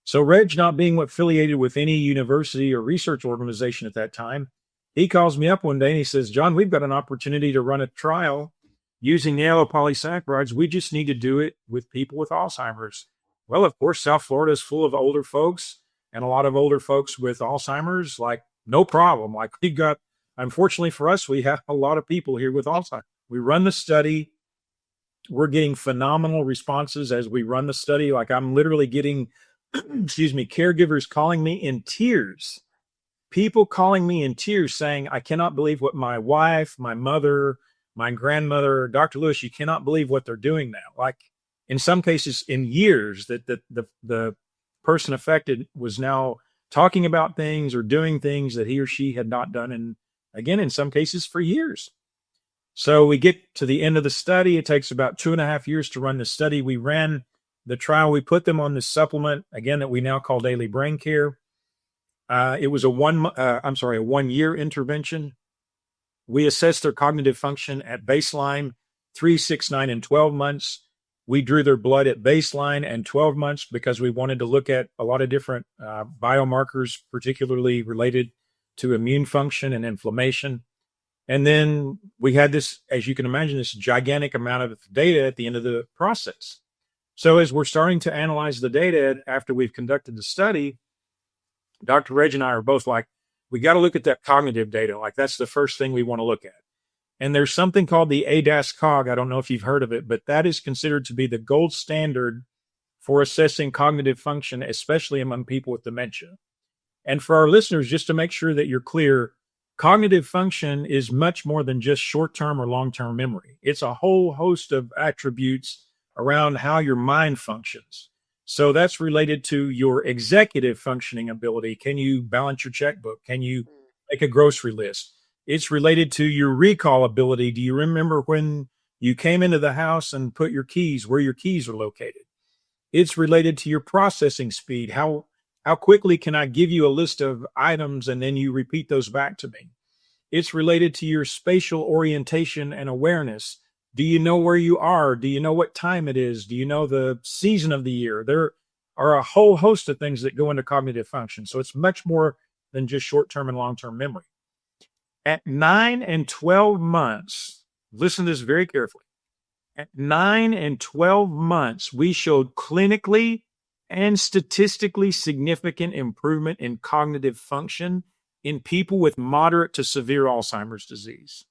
So Reg, not being affiliated with any university or research organization at that time, he calls me up one day and he says, John, we've got an opportunity to run a trial using nanopolysaccharides. We just need to do it with people with Alzheimer's. Well, of course, South Florida is full of older folks and a lot of older folks with Alzheimer's. Like, no problem. Like, we got, unfortunately for us, we have a lot of people here with Alzheimer's. We run the study. We're getting phenomenal responses as we run the study. Like, I'm literally getting, excuse me, caregivers calling me in tears. People calling me in tears saying, I cannot believe what my wife, my mother, my grandmother, Dr. Lewis, you cannot believe what they're doing now. Like, in some cases, in years, that the person affected was now talking about things or doing things that he or she had not done. And again, in some cases, for years. So we get to the end of the study. It takes about 2.5 years to run the study. We ran the trial. We put them on this supplement, again, that we now call Daily Brain Care. It was a 1 year intervention. We assessed their cognitive function at baseline, 3, 6, 9, and 12 months. We drew their blood at baseline and 12 months because we wanted to look at a lot of different biomarkers, particularly related to immune function and inflammation. And then we had this, as you can imagine, this gigantic amount of data at the end of the process. So as we're starting to analyze the data after we've conducted the study, Dr. Reg and I are both like, we got to look at that cognitive data. Like, that's the first thing we want to look at. And there's something called the ADAS-Cog. I don't know if you've heard of it, but that is considered to be the gold standard for assessing cognitive function, especially among people with dementia. And for our listeners, just to make sure that you're clear, cognitive function is much more than just short-term or long-term memory. It's a whole host of attributes around how your mind functions. So that's related to your executive functioning ability. Can you balance your checkbook? Can you make a grocery list? It's related to your recall ability. Do you remember when you came into the house and put your keys, where your keys are located? It's related to your processing speed. How quickly can I give you a list of items and then you repeat those back to me? It's related to your spatial orientation and awareness. Do you know where you are? Do you know what time it is? Do you know the season of the year? There are a whole host of things that go into cognitive function. So it's much more than just short-term and long-term memory. At 9 and 12 months, listen to this very carefully. At 9 and 12 months, we showed clinically and statistically significant improvement in cognitive function in people with moderate to severe Alzheimer's disease.